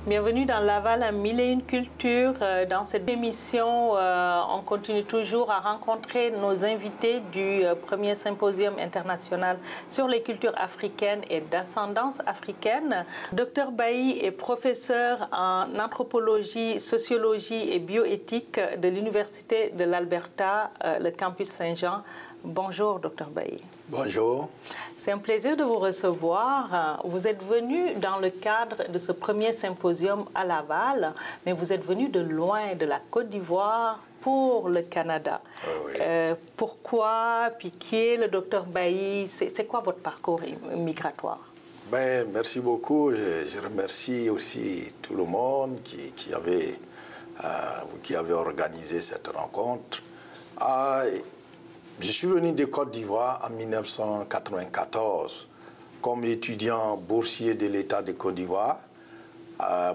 Bienvenue dans Laval à Mille et une cultures. Dans cette émission, on continue toujours à rencontrer nos invités du premier symposium international sur les cultures africaines et d'ascendance africaine. Dr Bailly est professeur en anthropologie, sociologie et bioéthique de l'Université de l'Alberta, le campus Saint-Jean. Bonjour, Dr Bailly. Bonjour. C'est un plaisir de vous recevoir. Vous êtes venu dans le cadre de ce premier symposium à Laval, mais vous êtes venu de loin, de la Côte d'Ivoire, pour le Canada. Oui. Pourquoi? Puis qui est le Dr Bailly? C'est quoi votre parcours migratoire? Merci beaucoup. Je remercie aussi tout le monde qui avait organisé cette rencontre. Je suis venu de Côte d'Ivoire en 1994 comme étudiant boursier de l'État de Côte d'Ivoire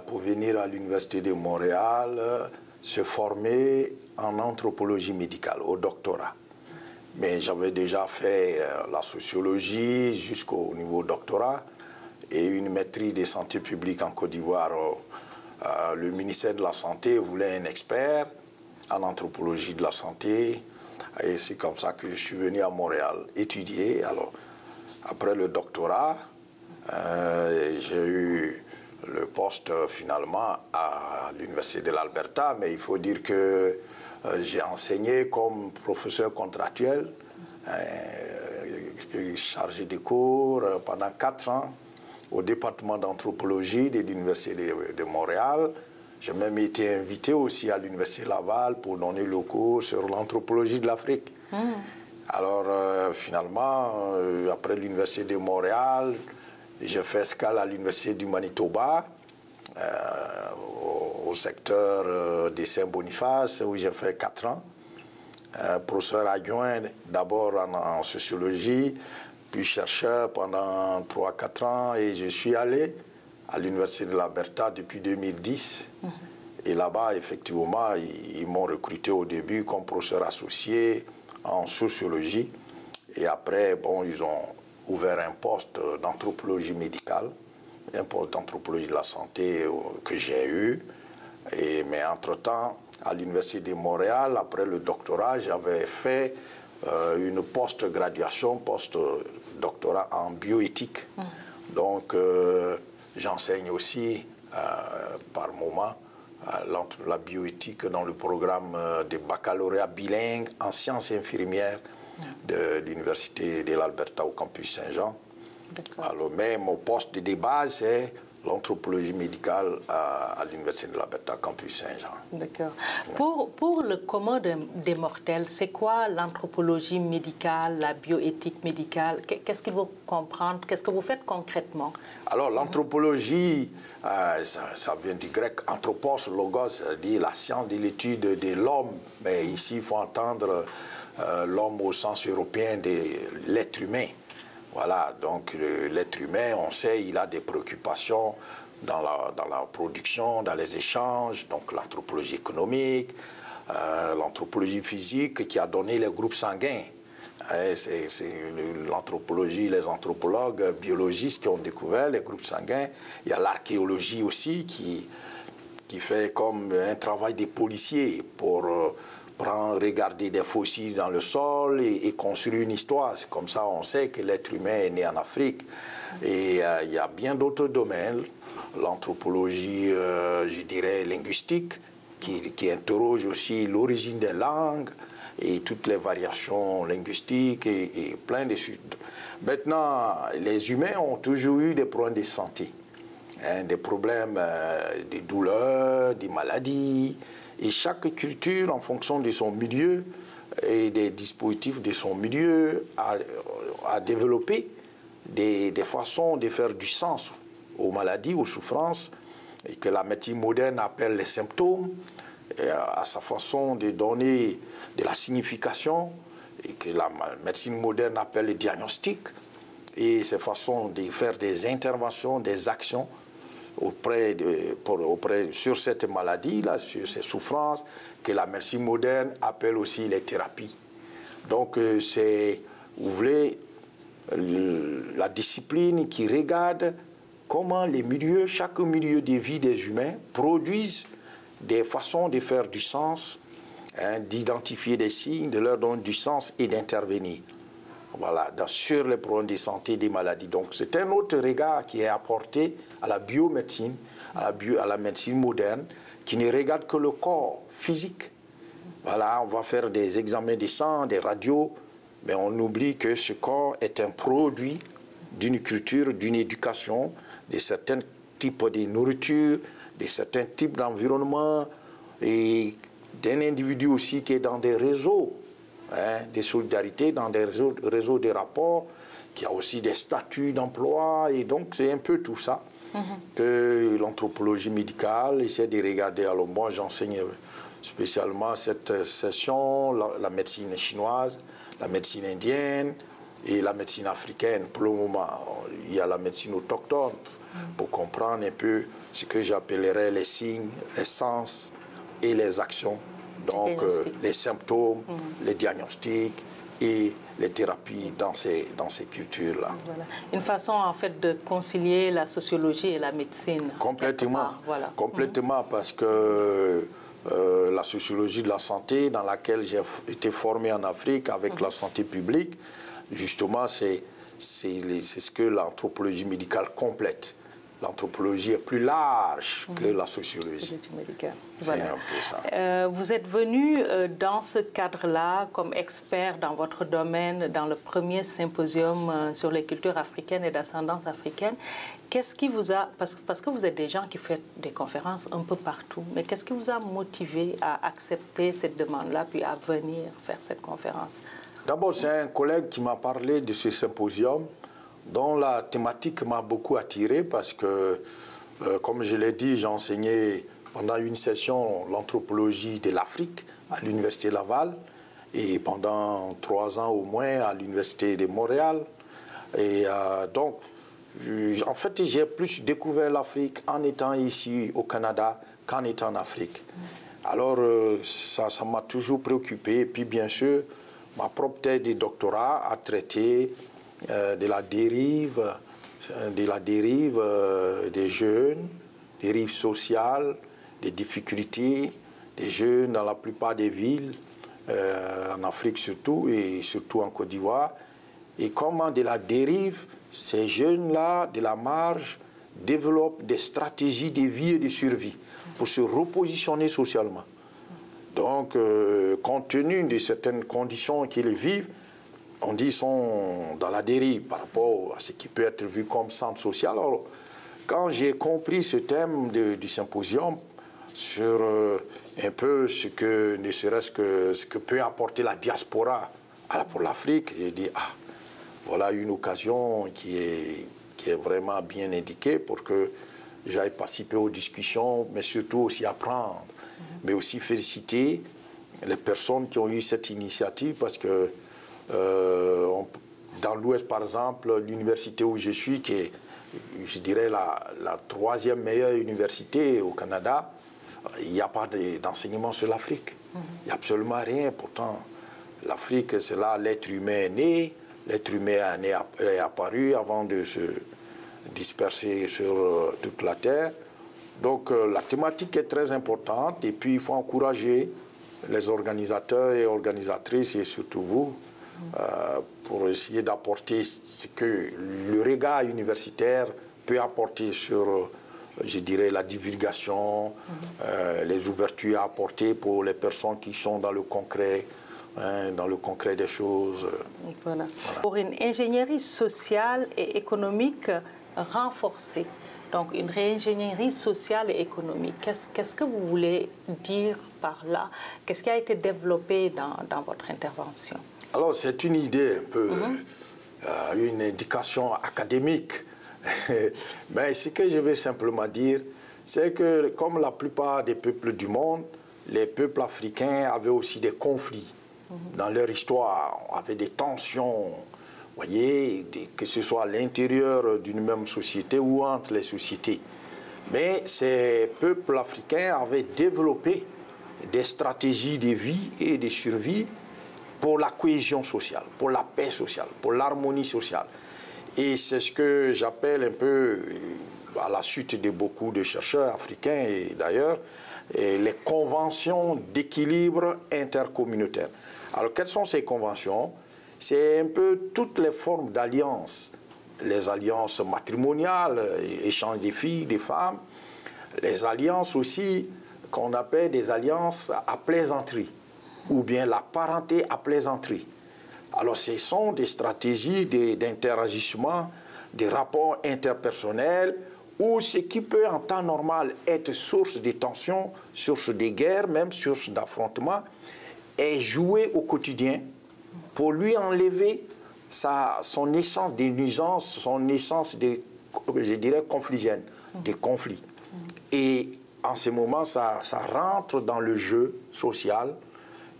pour venir à l'Université de Montréal se former en anthropologie médicale, au doctorat. Mais j'avais déjà fait la sociologie jusqu'au niveau doctorat et une maîtrise de santé publique en Côte d'Ivoire. Le ministère de la Santé voulait un expert en anthropologie de la santé. Et c'est comme ça que je suis venu à Montréal étudier. Alors, après le doctorat, j'ai eu le poste finalement à l'Université de l'Alberta, mais il faut dire que j'ai enseigné comme professeur contractuel, chargé de cours pendant 4 ans au département d'anthropologie de l'Université de Montréal. J'ai même été invité aussi à l'Université Laval pour donner le cours sur l'anthropologie de l'Afrique. Alors, finalement, après l'Université de Montréal, j'ai fait escale à l'Université du Manitoba, au secteur des Saint-Boniface, où j'ai fait 4 ans. Professeur adjoint d'abord en sociologie, puis chercheur pendant 3-4 ans, et je suis allé à l'Université de l'Alberta depuis 2010. Et là-bas, effectivement, ils m'ont recruté au début comme professeur associé en sociologie. Et après, bon, ils ont ouvert un poste d'anthropologie médicale, un poste d'anthropologie de la santé que j'ai eu. Mais entre-temps, à l'Université de Montréal, après le doctorat, j'avais fait une post-graduation, post-doctorat en bioéthique. Donc, j'enseigne aussi par moment la bioéthique dans le programme de baccalauréat bilingue en sciences infirmières de l'Université de l'Alberta au campus Saint-Jean. Alors, mais mon poste de base, c'est l'anthropologie médicale à l'Université de l'Alberta, campus Saint-Jean. D'accord. Pour le commun des mortels, c'est quoi l'anthropologie médicale, la bioéthique médicale? Qu'est-ce qu'il faut comprendre? Qu'est-ce que vous faites concrètement? Alors, l'anthropologie, ça vient du grec anthropos, logos, c'est-à-dire la science de l'étude de l'homme. Mais ici, il faut entendre l'homme au sens européen de l'être humain. Voilà, donc l'être humain, on sait, il a des préoccupations dans la production, dans les échanges, donc l'anthropologie économique, l'anthropologie physique qui a donné les groupes sanguins. C'est l'anthropologie, les anthropologues, biologistes qui ont découvert les groupes sanguins. Il y a l'archéologie aussi qui fait comme un travail des policiers pour regarder des fossiles dans le sol et construire une histoire. C'est comme ça on sait que l'être humain est né en Afrique. Et il y a bien d'autres domaines. L'anthropologie, je dirais, linguistique, qui interroge aussi l'origine des langues et toutes les variations linguistiques et plein de choses. Maintenant, les humains ont toujours eu des problèmes de santé, des problèmes de douleurs, des maladies. Et chaque culture, en fonction de son milieu et des dispositifs de son milieu, a développé des façons de faire du sens aux maladies, aux souffrances, et que la médecine moderne appelle les symptômes, à sa façon de donner de la signification, et que la médecine moderne appelle le diagnostic, et ses façons de faire des interventions, des actions, sur cette maladie-là, sur ces souffrances, que la médecine moderne appelle aussi les thérapies. Donc, c'est, vous voulez, la discipline qui regarde comment les milieux, chaque milieu de vie des humains produisent des façons de faire du sens, hein, d'identifier des signes, de leur donner du sens et d'intervenir. Voilà, sur les problèmes de santé et des maladies. Donc c'est un autre regard qui est apporté à la biomédecine, à la médecine moderne, qui ne regarde que le corps physique. Voilà, on va faire des examens de sang, des radios, mais on oublie que ce corps est un produit d'une culture, d'une éducation, de certains types de nourriture, de certains types d'environnement, et d'un individu aussi qui est dans des réseaux, hein, des solidarités, dans des réseaux de rapports, qui a aussi des statuts d'emploi, et donc c'est un peu tout ça que l'anthropologie médicale essaie de regarder. Alors moi j'enseigne spécialement cette session, la médecine chinoise, la médecine indienne et la médecine africaine. Pour le moment, il y a la médecine autochtone pour comprendre un peu ce que j'appellerais les signes, les sens et les actions. Donc les symptômes, les diagnostics et les thérapies dans ces cultures-là. Voilà. Une façon en fait de concilier la sociologie et la médecine. Complètement, voilà. Complètement, parce que la sociologie de la santé, dans laquelle j'ai été formé en Afrique avec la santé publique, justement, c'est ce que l'anthropologie médicale complète. L'anthropologie est plus large que la sociologie. C'est un peu ça. Vous êtes venu dans ce cadre-là comme expert dans votre domaine, dans le premier symposium sur les cultures africaines et d'ascendance africaine. Qu'est-ce qui vous a, parce que vous êtes des gens qui font des conférences un peu partout, mais qu'est-ce qui vous a motivé à accepter cette demande-là, puis à venir faire cette conférence? D'abord, c'est un collègue qui m'a parlé de ce symposium, dont la thématique m'a beaucoup attiré parce que, comme je l'ai dit, j'ai enseigné pendant une session l'anthropologie de l'Afrique à l'Université Laval et pendant 3 ans au moins à l'Université de Montréal. Et donc, en fait, j'ai plus découvert l'Afrique en étant ici au Canada qu'en étant en Afrique. Alors, ça m'a toujours préoccupé. Et puis, bien sûr, ma propre thèse de doctorat a traité de la dérive des jeunes, dérive sociale, des difficultés des jeunes dans la plupart des villes, en Afrique surtout, et surtout en Côte d'Ivoire, et comment de la dérive, ces jeunes-là, de la marge, développent des stratégies de vie et de survie pour se repositionner socialement. Donc, compte tenu de certaines conditions qu'ils vivent, on dit qu'ils sont dans la dérive par rapport à ce qui peut être vu comme centre social. Alors, quand j'ai compris ce thème du symposium sur un peu ce que, ne serait-ce que ce que peut apporter la diaspora pour l'Afrique, j'ai dit, ah, voilà une occasion qui est vraiment bien indiquée pour que j'aille participer aux discussions, mais surtout aussi apprendre, mais aussi féliciter les personnes qui ont eu cette initiative parce que dans l'Ouest, par exemple, l'université où je suis, qui est, je dirais, la 3e meilleure université au Canada, il n'y a pas d'enseignement sur l'Afrique. Il n'y a absolument rien. Pourtant, l'Afrique, c'est là l'être humain est né. L'être humain est apparu avant de se disperser sur toute la Terre. Donc, la thématique est très importante. Et puis, il faut encourager les organisateurs et organisatrices, et surtout vous, pour essayer d'apporter ce que le regard universitaire peut apporter sur, je dirais, la divulgation, les ouvertures à apporter pour les personnes qui sont dans le concret, dans le concret des choses. Voilà. Pour une ingénierie sociale et économique renforcée, donc une réingénierie sociale et économique, qu'est-ce que vous voulez dire par là? Qu'est-ce qui a été développé dans votre intervention? Alors, c'est une idée un peu, une indication académique. Mais ce que je veux simplement dire, c'est que comme la plupart des peuples du monde, les peuples africains avaient aussi des conflits dans leur histoire, avaient des tensions, voyez, que ce soit à l'intérieur d'une même société ou entre les sociétés. Mais ces peuples africains avaient développé des stratégies de vie et de survie pour la cohésion sociale, pour la paix sociale, pour l'harmonie sociale. Et c'est ce que j'appelle un peu à la suite de beaucoup de chercheurs africains et d'ailleurs, les conventions d'équilibre intercommunautaire. Alors, quelles sont ces conventions? C'est un peu toutes les formes d'alliances. Les alliances matrimoniales, échange des filles, des femmes. Les alliances aussi, qu'on appelle des alliances à plaisanterie, ou bien la parenté à plaisanterie. Alors, ce sont des stratégies d'interagissement, des rapports interpersonnels, ou ce qui peut en temps normal être source de tensions, source de guerres, même source d'affrontements, est joué au quotidien pour lui enlever son essence de nuisance, son essence de, je dirais, confligène, des conflits. Et en ce moment, ça rentre dans le jeu social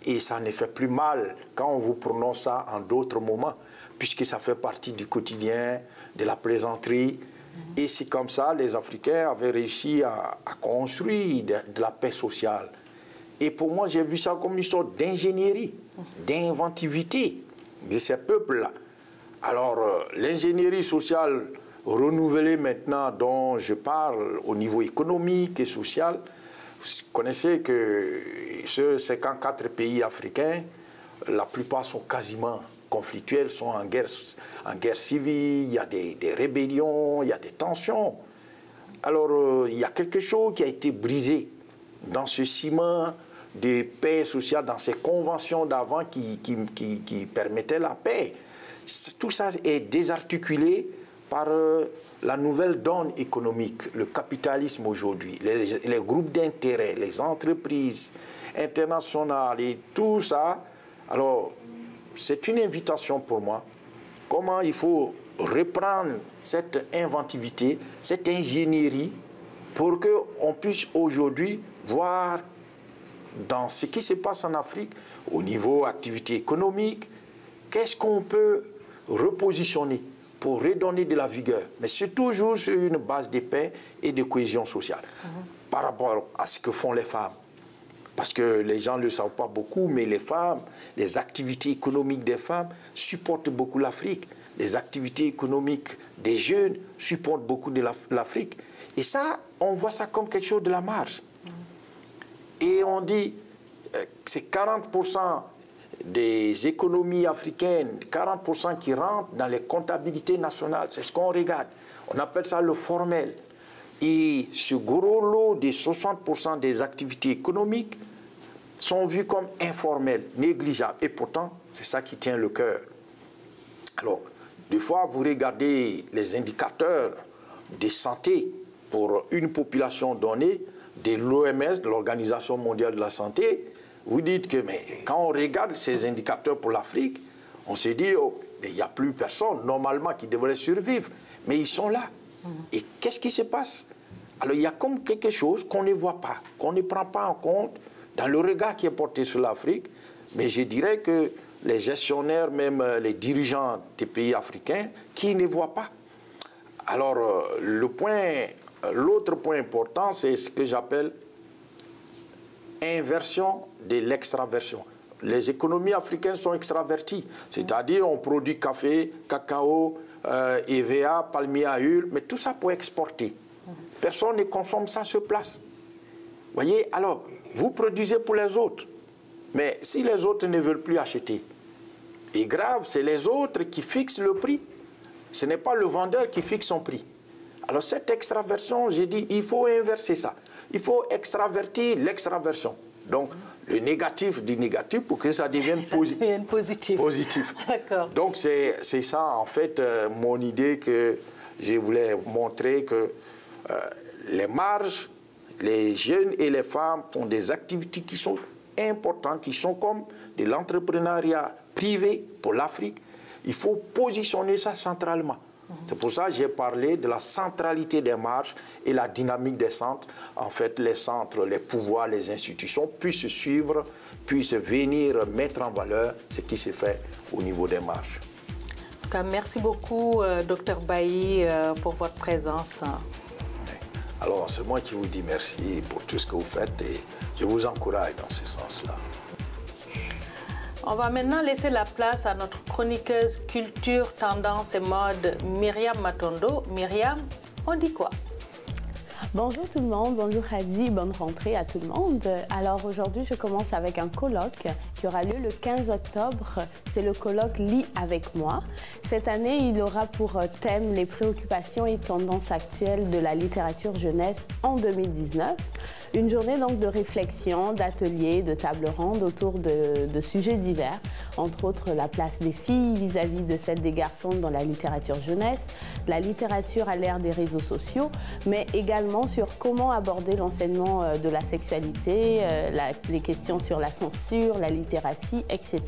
et ça ne fait plus mal quand on vous prononce ça en d'autres moments, puisque ça fait partie du quotidien, de la plaisanterie. Et c'est comme ça les Africains avaient réussi à construire de la paix sociale. Et pour moi, j'ai vu ça comme une sorte d'ingénierie, d'inventivité de ces peuples-là. Alors, l'ingénierie sociale renouvelée maintenant dont je parle au niveau économique et social, vous connaissez que ces 54 pays africains, la plupart sont quasiment conflictuels, sont en guerre civile, il y a des rébellions, il y a des tensions. Alors, il y a quelque chose qui a été brisé dans ce ciment de paix sociale, dans ces conventions d'avant qui permettaient la paix. Tout ça est désarticulé par la nouvelle donne économique, le capitalisme aujourd'hui, les groupes d'intérêt, les entreprises internationales et tout ça. Alors, c'est une invitation pour moi. Comment il faut reprendre cette inventivité, cette ingénierie, pour qu'on puisse aujourd'hui voir dans ce qui se passe en Afrique, au niveau activité économique, qu'est-ce qu'on peut repositionner pour redonner de la vigueur. Mais c'est toujours sur une base de paix et de cohésion sociale. Par rapport à ce que font les femmes. Parce que les gens ne le savent pas beaucoup, mais les femmes, les activités économiques des femmes supportent beaucoup l'Afrique. Les activités économiques des jeunes supportent beaucoup de l'Afrique. Et ça, on voit ça comme quelque chose de la marge. Et on dit c'est 40% des économies africaines, 40% qui rentrent dans les comptabilités nationales. C'est ce qu'on regarde. On appelle ça le formel. Et ce gros lot des 60% des activités économiques sont vus comme informels, négligeables. Et pourtant, c'est ça qui tient le cœur. Alors, des fois, vous regardez les indicateurs de santé pour une population donnée, de l'OMS, de l'Organisation mondiale de la santé, vous dites que mais quand on regarde ces indicateurs pour l'Afrique, on se dit oh, il n'y a plus personne normalement qui devrait survivre. Mais ils sont là. Et qu'est-ce qui se passe? Alors il y a comme quelque chose qu'on ne voit pas, qu'on ne prend pas en compte dans le regard qui est porté sur l'Afrique. Mais je dirais que les gestionnaires, même les dirigeants des pays africains, qui ne voient pas. Alors l'autre point important, c'est ce que j'appelle inversion de l'extraversion. Les économies africaines sont extraverties, c'est-à-dire on produit café, cacao, EVA, palmier à huile, mais tout ça pour exporter. Personne ne consomme ça sur place. Vous voyez, alors, vous produisez pour les autres, mais si les autres ne veulent plus acheter, et grave, c'est les autres qui fixent le prix. Ce n'est pas le vendeur qui fixe son prix. Alors cette extraversion, j'ai dit, il faut inverser ça. Il faut extravertir l'extraversion. Donc, le négatif du négatif pour que ça devienne positif. D'accord. Donc, c'est ça, en fait, mon idée que je voulais montrer que les marges, les jeunes et les femmes font des activités qui sont importantes, qui sont comme de l'entrepreneuriat privé pour l'Afrique. Il faut positionner ça centralement. C'est pour ça que j'ai parlé de la centralité des marges et la dynamique des centres. En fait, les centres, les pouvoirs, les institutions puissent suivre, puissent venir mettre en valeur ce qui se fait au niveau des marges. En tout cas, merci beaucoup, Dr Bailly, pour votre présence. Alors, c'est moi qui vous dis merci pour tout ce que vous faites et je vous encourage dans ce sens-là. On va maintenant laisser la place à notre chroniqueuse culture, tendance et mode, Myriam Matondo. Myriam, On dit quoi? Bonjour tout le monde, bonjour Hadi, bonne rentrée à tout le monde. Alors aujourd'hui, je commence avec un colloque qui aura lieu le 15 octobre. C'est le colloque Lis avec moi. Cette année, il aura pour thème les préoccupations et tendances actuelles de la littérature jeunesse en 2019. Une journée donc de réflexion, d'ateliers, de tables rondes autour de sujets divers, entre autres la place des filles vis-à-vis de celle des garçons dans la littérature jeunesse, la littérature à l'ère des réseaux sociaux, mais également sur comment aborder l'enseignement de la sexualité, les questions sur la censure, la littératie, etc.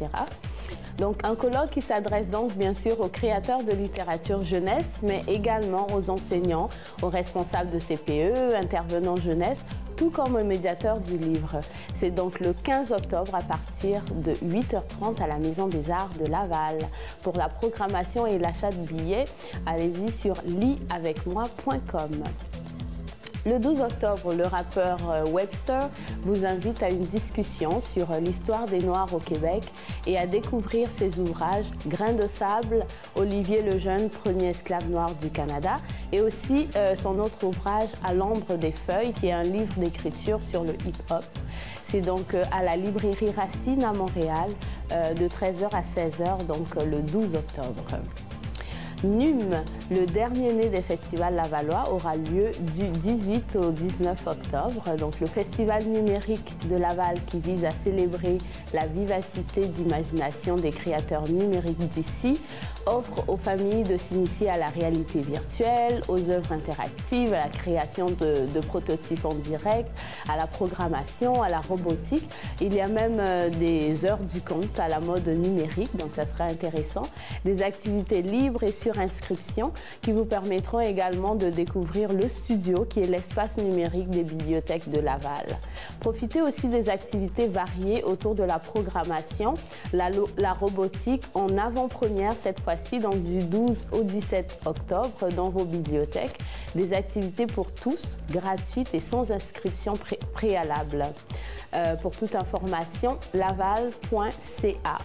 Donc un colloque qui s'adresse donc bien sûr aux créateurs de littérature jeunesse, mais également aux enseignants, aux responsables de CPE, intervenants jeunesse, tout comme aux médiateurs du livre. C'est donc le 15 octobre à partir de 8h30 à la Maison des Arts de Laval. Pour la programmation et l'achat de billets, allez-y sur lisavecmoi.com. Le 12 octobre, le rappeur Webster vous invite à une discussion sur l'histoire des Noirs au Québec et à découvrir ses ouvrages Grains de sable, Olivier Lejeune, premier esclave noir du Canada, et aussi son autre ouvrage À l'ombre des feuilles, qui est un livre d'écriture sur le hip-hop. C'est donc à la librairie Racine à Montréal de 13h à 16h, donc le 12 octobre. NUM, le dernier né des festivals lavallois, aura lieu du 18 au 19 octobre. Donc le festival numérique de Laval qui vise à célébrer la vivacité d'imagination des créateurs numériques d'ici offre aux familles de s'initier à la réalité virtuelle, aux œuvres interactives, à la création de prototypes en direct, à la programmation, à la robotique. Il y a même des heures du compte à la mode numérique, donc ça sera intéressant. Des activités libres et sur inscription qui vous permettront également de découvrir le studio qui est l'espace numérique des bibliothèques de Laval. Profitez aussi des activités variées autour de la programmation, la robotique en avant-première cette fois-ci, donc du 12 au 17 octobre dans vos bibliothèques. Des activités pour tous, gratuites et sans inscription préalable. Pour toute information, laval.ca.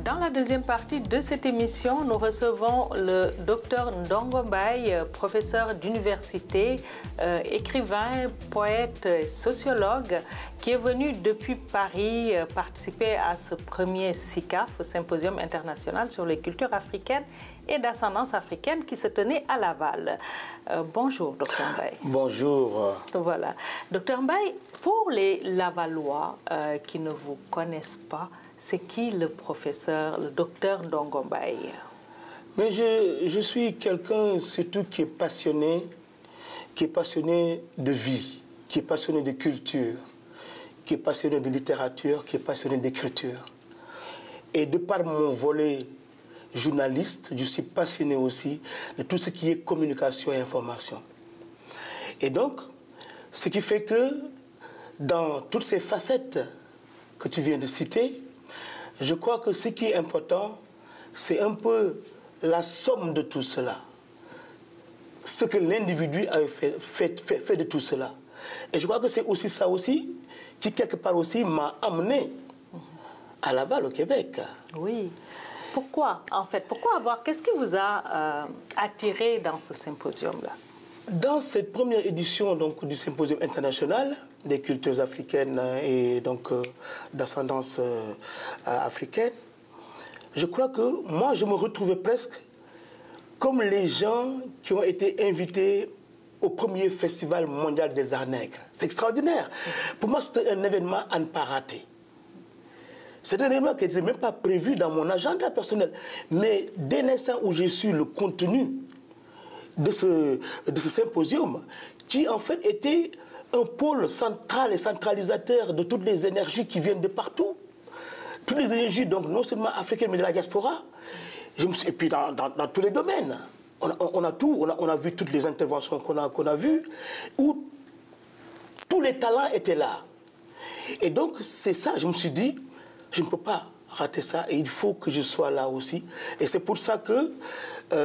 Dans la deuxième partie de cette émission, nous recevons le Dr Ndongo Mbaye, professeur d'université, écrivain, poète et sociologue, qui est venu depuis Paris participer à ce premier SICAF, Symposium international sur les cultures africaines et d'ascendance africaine, qui se tenait à Laval. Bonjour, Dr Mbaye. Bonjour. Voilà. Dr Mbaye, pour les Lavallois qui ne vous connaissent pas, c'est qui le professeur, le docteur Ndongo Mbaye? Mais je suis quelqu'un surtout qui est passionné de vie, qui est passionné de culture, qui est passionné de littérature, qui est passionné d'écriture. Et de par mon volet journaliste, je suis passionné aussi de tout ce qui est communication et information. Et donc, ce qui fait que dans toutes ces facettes que tu viens de citer, je crois que ce qui est important, c'est un peu la somme de tout cela. Ce que l'individu a fait de tout cela. Et je crois que c'est aussi ça aussi qui, quelque part aussi, m'a amené à Laval, au Québec. Oui. Pourquoi, en fait? Qu'est-ce qui vous a attiré dans ce symposium-là? Dans cette première édition donc, du Symposium international des cultures africaines et donc d'ascendance africaine, je crois que moi, je me retrouvais presque comme les gens qui ont été invités au premier Festival mondial des arts nègres. C'est extraordinaire. Pour moi, c'était un événement à ne pas rater. C'est un événement qui n'était même pas prévu dans mon agenda personnel. Mais dès l'instant où j'ai su le contenu de ce symposium, qui en fait était un pôle central et centralisateur de toutes les énergies qui viennent de partout. Toutes les énergies, donc non seulement africaines, mais de la diaspora. Et puis dans tous les domaines. On a tout, on a vu toutes les interventions qu'on a vues, où tous les talents étaient là. Et donc c'est ça, je me suis dit, je ne peux pas rater ça, et il faut que je sois là aussi. Et c'est pour ça que,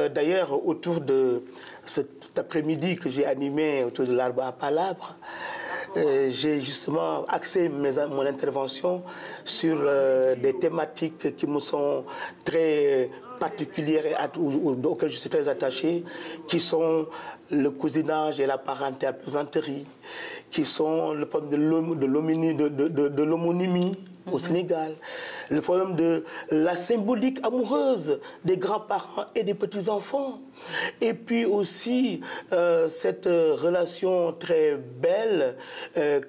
d'ailleurs, autour de cet après-midi que j'ai animé autour de l'arbre à palabres, j'ai justement axé mon intervention sur des thématiques qui me sont très particulières auxquelles je suis très attaché, qui sont le cousinage et la parenté à plaisanterie, qui sont le problème de l'homonymie au Sénégal, le problème de la symbolique amoureuse des grands-parents et des petits-enfants, et puis aussi cette relation très belle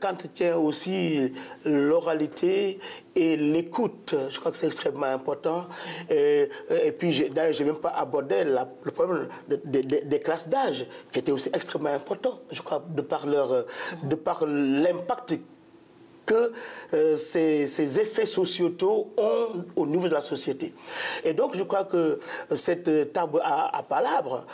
qu'entretient aussi l'oralité et l'écoute. Je crois que c'est extrêmement important. Et puis, d'ailleurs, je n'ai même pas abordé le problème des classes d'âge, qui était aussi extrêmement important, je crois, de par l'impact que ces effets sociétaux ont au niveau de la société. Et donc, je crois que cette table à palabres,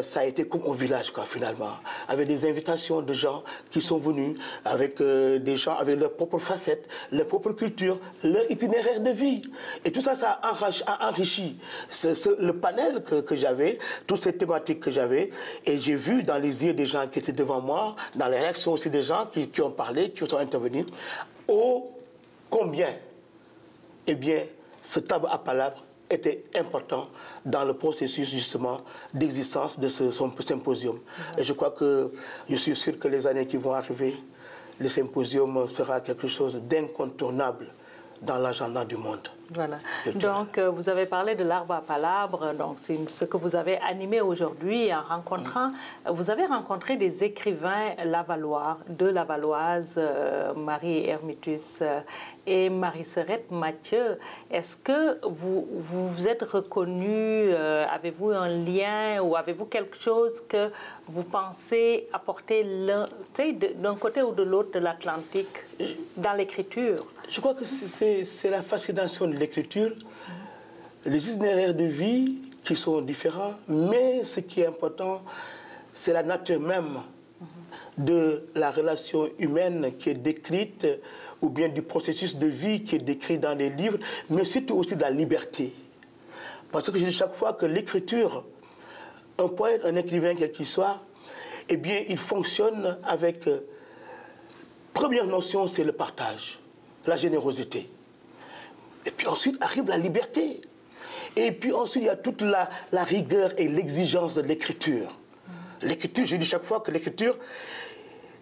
ça a été comme au village, quoi, finalement, avec des invitations de gens qui sont venus, avec des gens avec leurs propres facettes, leurs propres cultures, leur itinéraire de vie. Et tout ça, ça a enrichi le panel que j'avais, toutes ces thématiques que j'avais. Et j'ai vu dans les yeux des gens qui étaient devant moi, dans les réactions aussi des gens qui ont parlé, qui sont intervenus, ô combien, eh bien, ce table à palabres était important dans le processus justement d'existence de ce symposium. Et je crois que, je suis sûr que les années qui vont arriver, le symposium sera quelque chose d'incontournable dans l'agenda du monde. Voilà. Donc, vous avez parlé de l'arbre à palabres, donc c'est ce que vous avez animé aujourd'hui en rencontrant. Vous avez rencontré des écrivains lavallois, deux lavalloises, Marie Hermitus et Marie-Serette Mathieu. Est-ce que vous vous êtes reconnus, avez-vous un lien ou avez-vous quelque chose que vous pensez apporter d'un côté ou de l'autre de l'Atlantique dans l'écriture? Je crois que c'est la fascination de l'écriture, les itinéraires de vie qui sont différents, mais ce qui est important, c'est la nature même de la relation humaine qui est décrite, ou bien du processus de vie qui est décrit dans les livres, mais surtout aussi de la liberté. Parce que je dis chaque fois que l'écriture, un poète, un écrivain quel qu'il soit, eh bien, il fonctionne avec... première notion, c'est le partage, la générosité. Et puis ensuite arrive la liberté. Et puis ensuite, il y a toute la rigueur et l'exigence de l'écriture. L'écriture, je dis chaque fois que l'écriture,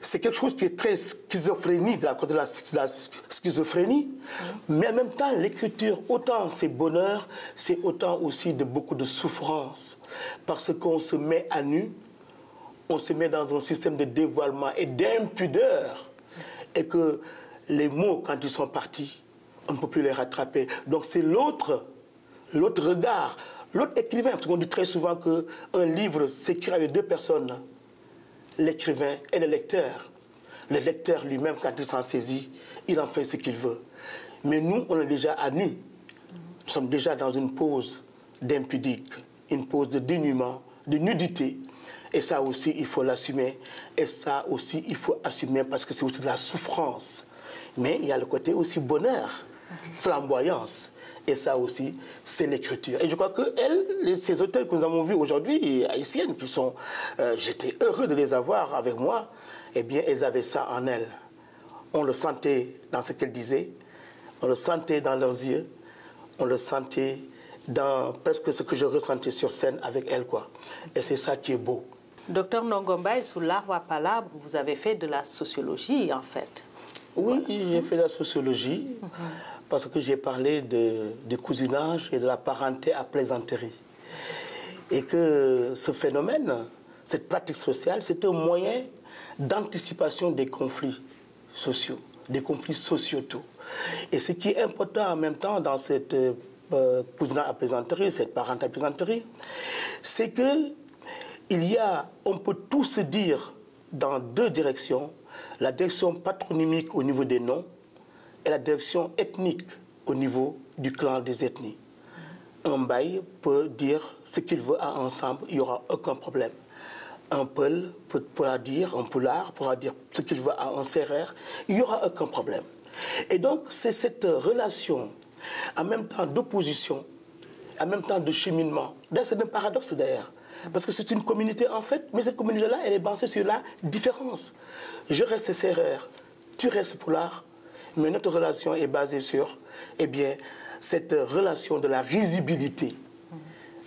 c'est quelque chose qui est très schizophrénie, de la schizophrénie. Mais en même temps, l'écriture, autant c'est bonheur, c'est autant aussi de beaucoup de souffrance. Parce qu'on se met à nu, on se met dans un système de dévoilement et d'impudeur. Et que les mots, quand ils sont partis, on ne peut plus les rattraper. Donc c'est l'autre regard, l'autre écrivain. Parce qu'on dit très souvent qu'un livre s'écrit avec deux personnes, l'écrivain et le lecteur. Le lecteur lui-même, quand il s'en saisit, il en fait ce qu'il veut. Mais nous, on est déjà à nu. Nous sommes déjà dans une pause d'impudique, une pause de dénuement, de nudité. Et ça aussi, il faut l'assumer. Et ça aussi, il faut assumer parce que c'est aussi de la souffrance. Mais il y a le côté aussi bonheur, flamboyance. Et ça aussi, c'est l'écriture. Et je crois que ces auteurs que nous avons vus aujourd'hui, haïtiennes, qui sont... j'étais heureux de les avoir avec moi. Eh bien, elles avaient ça en elles. On le sentait dans ce qu'elles disaient. On le sentait dans leurs yeux. On le sentait dans presque ce que je ressentais sur scène avec elles, quoi. Et c'est ça qui est beau. Docteur Ndongo, sous l'arbre à palabres, vous avez fait de la sociologie, en fait. Oui, j'ai fait de la sociologie parce que j'ai parlé du cousinage et de la parenté à plaisanterie. Et que ce phénomène, cette pratique sociale, c'est un moyen d'anticipation des conflits sociaux, des conflits sociétaux. Et ce qui est important en même temps dans cette cousinage à plaisanterie, cette parenté à plaisanterie, c'est que on peut tout se dire dans deux directions, la direction patronymique au niveau des noms et la direction ethnique au niveau du clan des ethnies. Un Baye peut dire ce qu'il veut ensemble, il n'y aura aucun problème. Un Peul pourra dire, un Poulard pourra dire ce qu'il veut à un Sérère, il n'y aura aucun problème. Et donc, c'est cette relation, en même temps d'opposition, en même temps de cheminement. C'est un paradoxe d'ailleurs. Parce que c'est une communauté en fait, mais cette communauté-là, elle est basée sur la différence. Je reste Sérère, tu restes Poulard, mais notre relation est basée sur, eh bien, cette relation de la risibilité.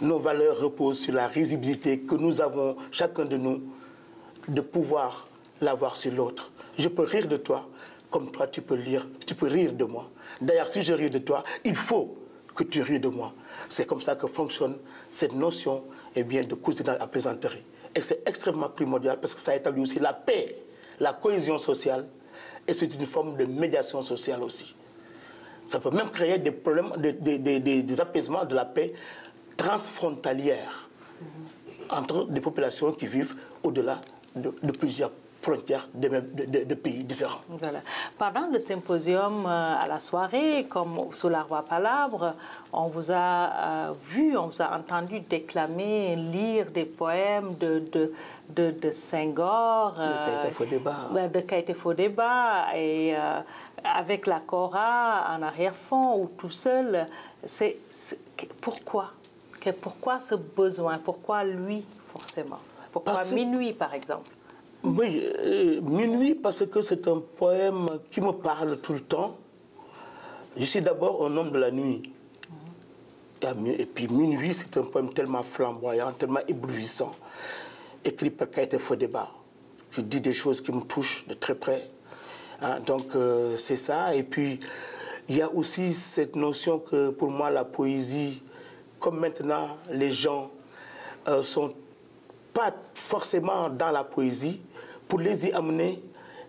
nos valeurs reposent sur la risibilité que nous avons, chacun de nous, de pouvoir l'avoir sur l'autre. Je peux rire de toi, comme toi tu peux rire de moi. D'ailleurs, si je ris de toi, il faut que tu ris de moi. C'est comme ça que fonctionne cette notion de cousinage à plaisanterie. Et c'est extrêmement primordial parce que ça établit aussi la paix, la cohésion sociale, et c'est une forme de médiation sociale aussi. Ça peut même créer des problèmes, des apaisements de la paix transfrontalière entre des populations qui vivent au-delà de plusieurs frontières de pays différents. Voilà. Pendant le symposium, à la soirée, comme sous la Roi Palabre, on vous a vu, on vous a entendu déclamer, lire des poèmes de Senghor, de Keïta Fodéba, et avec la Kora en arrière-fond ou tout seul. Pourquoi ce besoin? Pourquoi lui, forcément? Pourquoi Minuit, par exemple? Oui, Minuit, parce que c'est un poème qui me parle tout le temps. Je suis d'abord un homme de la nuit. Et puis Minuit, c'est un poème tellement flamboyant, tellement éblouissant, écrit par Keïta Fodéba, qui dit des choses qui me touchent de très près. Hein, donc c'est ça. Et puis il y a aussi cette notion que pour moi la poésie, comme maintenant les gens sont pas forcément dans la poésie, pour les y amener,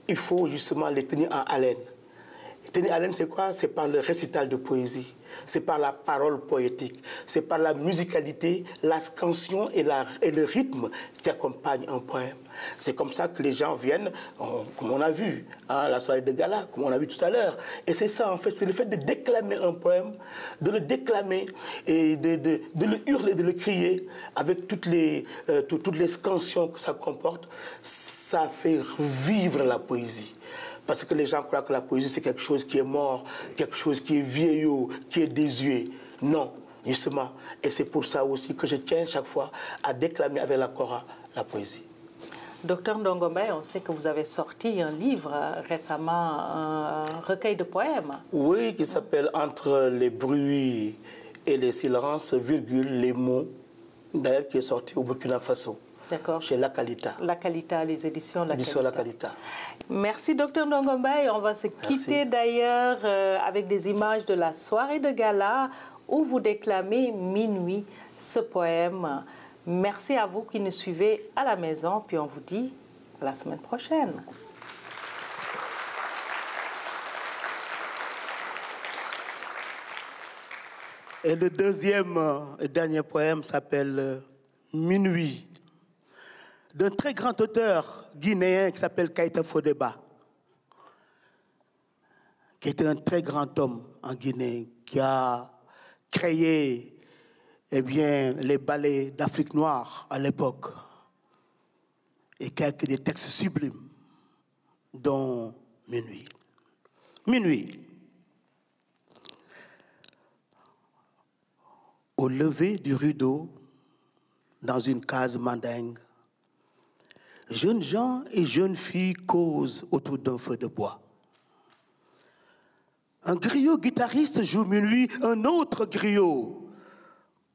il faut justement les tenir en haleine. Tenir en haleine, c'est quoi? C'est par le récital de poésie, c'est par la parole poétique, c'est par la musicalité, la scansion et le rythme qui accompagnent un poème. C'est comme ça que les gens viennent, comme on a vu, hein, la soirée de gala, comme on a vu tout à l'heure. Et c'est ça, en fait, c'est le fait de déclamer un poème, de le déclamer et de le hurler, de le crier, avec toutes les scansions que ça comporte. Ça fait vivre la poésie. Parce que les gens croient que la poésie, c'est quelque chose qui est mort, quelque chose qui est vieillot, qui est désuet. Non, justement. Et c'est pour ça aussi que je tiens chaque fois à déclamer avec la Kora la poésie. Docteur Ndongo Mbaye, on sait que vous avez sorti un livre récemment, un recueil de poèmes. Oui, qui s'appelle « Entre les bruits et les silences, virgule, les mots », d'ailleurs qui est sorti au Burkina Faso. D'accord. Chez La Qualita. La Qualita, les éditions La Qualita. La Qualita. Merci, Docteur Ndongo Mbaye. On va se quitter d'ailleurs avec des images de la soirée de gala où vous déclamez Minuit, ce poème. Merci à vous qui nous suivez à la maison, puis on vous dit à la semaine prochaine. Et le deuxième et dernier poème s'appelle Minuit, d'un très grand auteur guinéen qui s'appelle Keïta Fodéba, qui était un très grand homme en Guinée, qui a créé les ballets d'Afrique noire à l'époque, et qui a écrit des textes sublimes, dont Minuit. Minuit. Au lever du rideau, dans une case mandingue, jeunes gens et jeunes filles causent autour d'un feu de bois. Un griot guitariste joue Minuit, un autre griot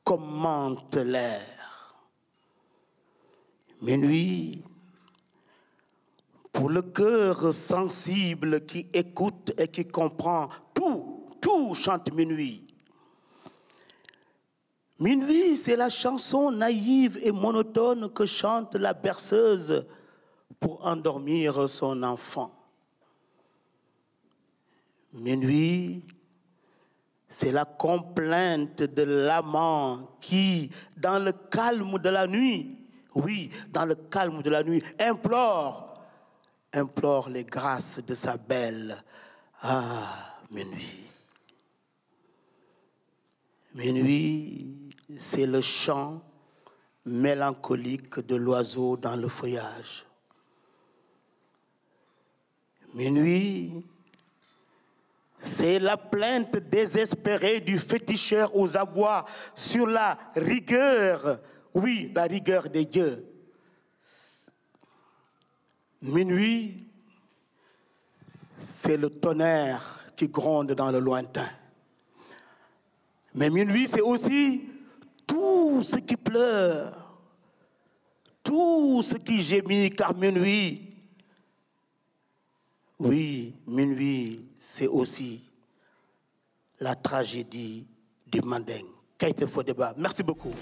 commente l'air. Minuit, pour le cœur sensible qui écoute et qui comprend, tout chante Minuit. Minuit, c'est la chanson naïve et monotone que chante la berceuse pour endormir son enfant. Minuit, c'est la complainte de l'amant qui, dans le calme de la nuit, oui, dans le calme de la nuit, implore les grâces de sa belle. Ah, minuit. Minuit, c'est le chant mélancolique de l'oiseau dans le feuillage. Minuit, c'est la plainte désespérée du féticheur aux abois sur la rigueur, oui, la rigueur des dieux. Minuit, c'est le tonnerre qui gronde dans le lointain. Mais minuit, c'est aussi tout ce qui pleure, tout ce qui gémit, car minuit, oui, minuit, c'est aussi la tragédie du Manding. Keïta Fodeba, merci beaucoup.